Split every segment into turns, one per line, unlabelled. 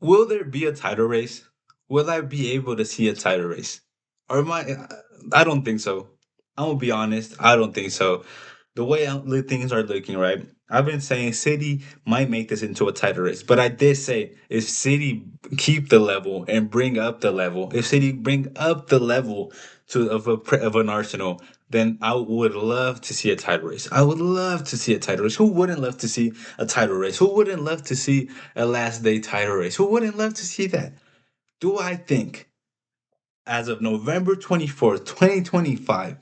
will there be a title race? Will I be able to see a title race? Or am I don't think so. I'm gonna be honest. I don't think so. The way things are looking, right? I've been saying City might make this into a title race, but I did say if City keep the level and bring up the level, if City bring up the level to of an Arsenal, then I would love to see a title race. I would love to see a title race. Who wouldn't love to see a title race? Who wouldn't love to see a last day title race? Who wouldn't love to see that? Do I think as of November 24th, 2025,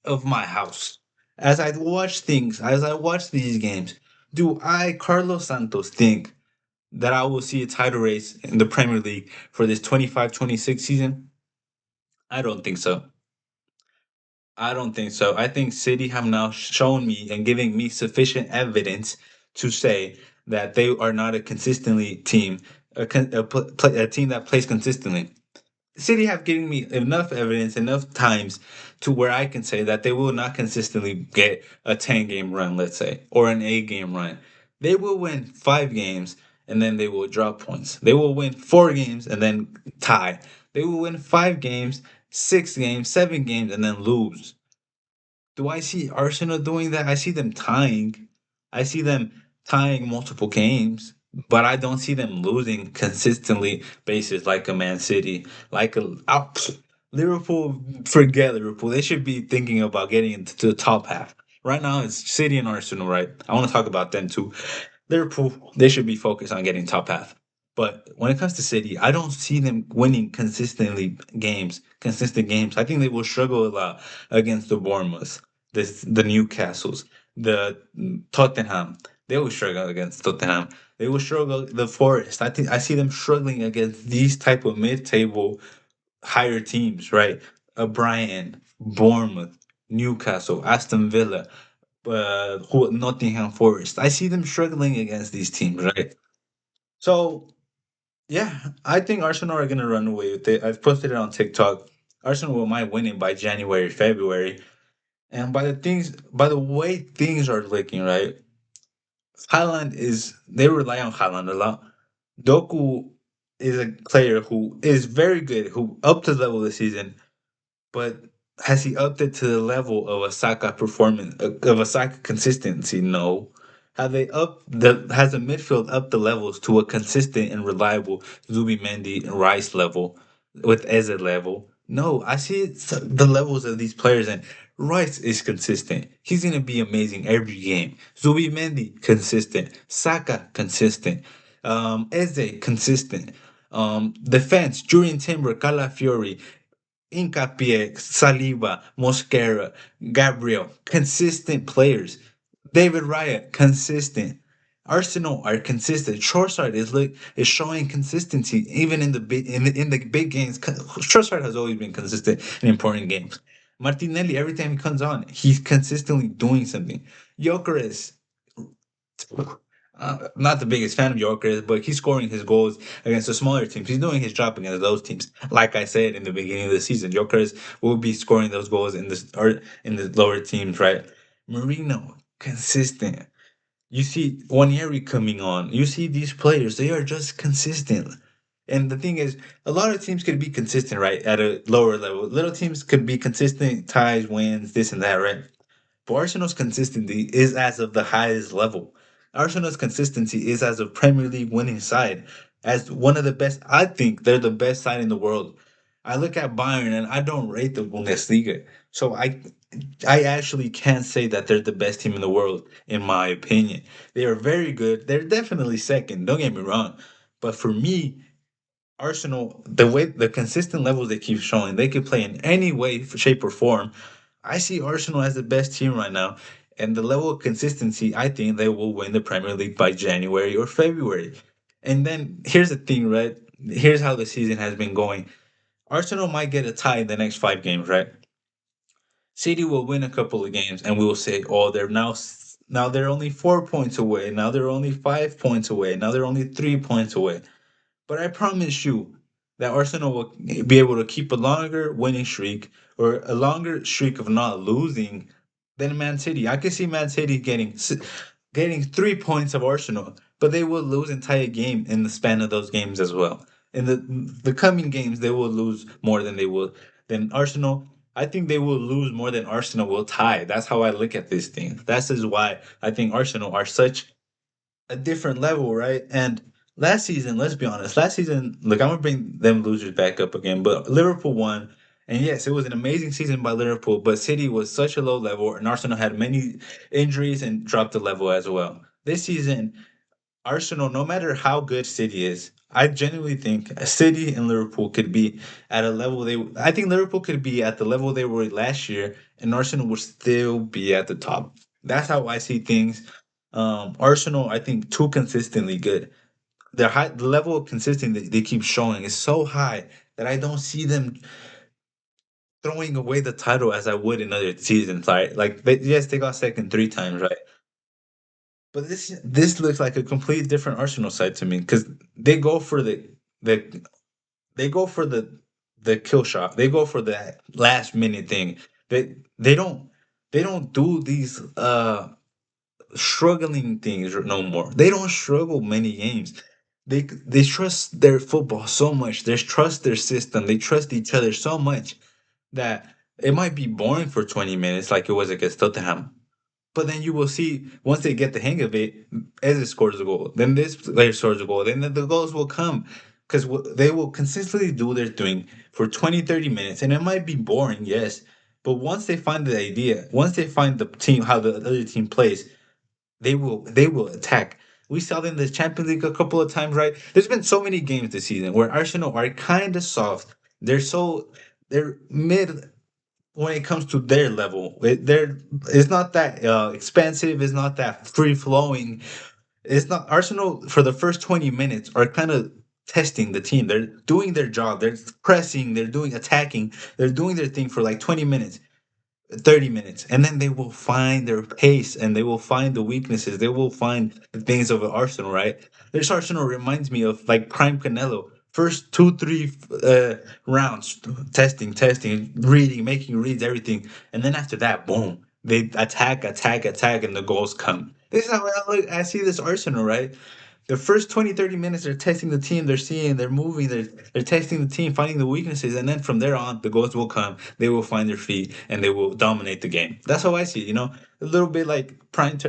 of my house. As I watch these games, do I, Carlos Santos, think that I will see a title race in the Premier League for this 25-26 season? I don't think so. I don't think so. I think City have now shown me and giving me sufficient evidence to say that they are not a consistently team, a team that plays consistently. City have given me enough evidence, enough times to where I can say that they will not consistently get a 10 game run, let's say, or an 8 game run. They will win 5 games and then they will drop points. They will win 4 games and then tie. They will win 5 games, 6 games, 7 games, and then lose. Do I see Arsenal doing that? I see them tying. I see them tying multiple games, but I don't see them losing consistently basis like a Man City, like a Liverpool. Forget Liverpool. They should be thinking about getting into the top half. Right now, it's City and Arsenal. Right. I want to talk about them too. Liverpool. They should be focused on getting top half. But when it comes to City, I don't see them winning consistent games. I think they will struggle a lot against the Bournemouths, the Newcastles, the Tottenham. They will struggle against Tottenham. They will struggle the Forest. I think I see them struggling against these type of mid-table higher teams, right? Brighton, Bournemouth, Newcastle, Aston Villa, Nottingham Forest. I see them struggling against these teams, right? So yeah, I think Arsenal are gonna run away with it. I've posted it on TikTok. Arsenal might win it by January, February. And by the way things are looking, right? They rely on Haaland a lot. Doku is a player who is very good, who up to the level this season, but has he upped it to the level of a Saka performance, of a Saka consistency? No. Has the midfield upped the levels to a consistent and reliable Zubimendi and Rice level with Eze level? No, I see the levels of these players, and Rice is consistent. He's gonna be amazing every game. Zubimendi consistent. Saka consistent. Eze consistent. Defense, Julian Timber, Calafiori, Hincapié, Saliba, Mosquera, Gabriel, consistent players. David Raya, consistent. Arsenal are consistent. Trossard is showing consistency even in the big games. Trossard has always been consistent in important games. Martinelli, every time he comes on, he's consistently doing something. Gyökeres, not the biggest fan of Yorker, but he's scoring his goals against the smaller teams. He's doing his job against those teams. Like I said in the beginning of the season, Yorkers will be scoring those goals in the lower teams, right? Marino, consistent. You see Wanieri coming on. You see these players; they are just consistent. And the thing is, a lot of teams could be consistent, right, at a lower level. Little teams could be consistent, ties, wins, this and that, right? But Arsenal's consistency is as of the highest level. Arsenal's consistency is as a Premier League winning side, as one of the best. I think they're the best side in the world. I look at Bayern and I don't rate the Bundesliga, so I actually can't say that they're the best team in the world, in my opinion. They are very good. They're definitely second. Don't get me wrong, but for me, Arsenal, the consistent levels they keep showing, they could play in any way, shape, or form. I see Arsenal as the best team right now, and the level of consistency, I think they will win the Premier League by January or February. And then here's the thing, right? Here's how the season has been going. Arsenal might get a tie in the next 5 games, right? City will win a couple of games, and we will say, "Oh, now they're only 4 points away. Now they're only 5 points away. Now they're only 3 points away." But I promise you that Arsenal will be able to keep a longer winning streak or a longer streak of not losing than Man City. I can see Man City getting 3 points of Arsenal. but they will lose entire game in the span of those games as well. In the coming games, they will lose more than they will than Arsenal. I think they will lose more than Arsenal will tie. That's how I look at this thing. That's is why I think Arsenal are such a different level, right? And last season, let's be honest, last season, look, I'm gonna bring them losers back up again, but Liverpool won. And yes, it was an amazing season by Liverpool, but City was such a low level, and Arsenal had many injuries and dropped the level as well. This season, Arsenal, no matter how good City is, I genuinely think City and Liverpool could be at a level they. I think Liverpool could be at the level they were last year, and Arsenal would still be at the top. That's how I see things. Arsenal, I think, too consistently good. The level of consistency they keep showing is so high that I don't see them throwing away the title as I would in other seasons. Right? Like, yes, they got second 3 times, right? But this looks like a complete different Arsenal side to me because they go for the they go for the kill shot. They go for that last minute thing. They don't do these struggling things no more. They don't struggle many games. They trust their football so much. They trust their system. They trust each other so much that it might be boring for 20 minutes like it was against Tottenham. But then you will see once they get the hang of it, Eze scores a goal. Then this player scores a goal. Then the goals will come because they will consistently do their thing for 20, 30 minutes. And it might be boring, yes. But once they find the idea, once they find the team, how the other team plays, they will attack. We saw them in the Champions League a couple of times, right? There's been so many games this season where Arsenal are kind of soft. They're mid when it comes to their level. It's not that expensive. It's not that free flowing. It's not Arsenal for the first 20 minutes are kind of testing the team. They're doing their job. They're pressing. They're doing attacking. They're doing their thing for like 20 minutes. 30 minutes and then they will find their pace and they will find the weaknesses, they will find the things of Arsenal, right? This Arsenal reminds me of like prime Canelo, first 2 3 rounds, testing, reading, making reads, everything, and then after that, boom, they attack, and the goals come. This is how I see this Arsenal, right? The first 20, 30 minutes, they're testing the team, they're seeing, they're moving, they're testing the team, finding the weaknesses, and then from there on, the goals will come, they will find their feet, and they will dominate the game. That's how I see it, A little bit like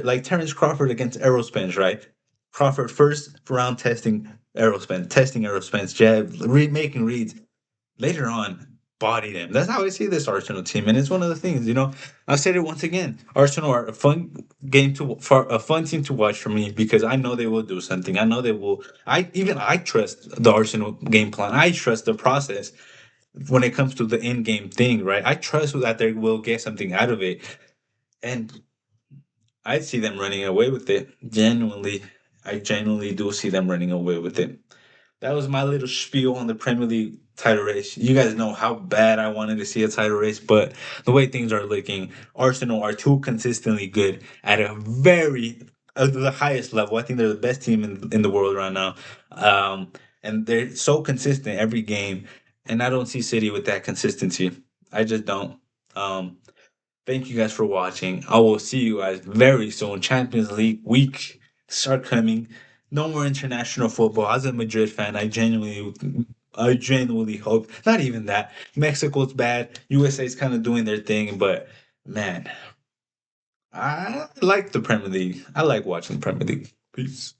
like Terrence Crawford against Errol Spence, right? Crawford first round testing Errol Spence, jab, making reads, later on body them. That's how I see this Arsenal team, and it's one of the things. I've said it once again. Arsenal are a fun team to watch for me because I know they will do something. I know they will. I trust the Arsenal game plan. I trust the process when it comes to the in game thing. Right. I trust that they will get something out of it, and I see them running away with it. I genuinely do see them running away with it. That was my little spiel on the Premier League title race. You guys know how bad I wanted to see a title race, but the way things are looking, Arsenal are too consistently good at a very the highest level. I think they're the best team in the world right now, and they're so consistent every game. And I don't see City with that consistency. I just don't. Um, Thank you guys for watching. I will see you guys very soon. Champions League week start coming. No more international football. As a Madrid fan, I genuinely hope. Not even that. Mexico's bad. USA is kind of doing their thing, but man, I like the Premier League. I like watching the Premier League. Peace.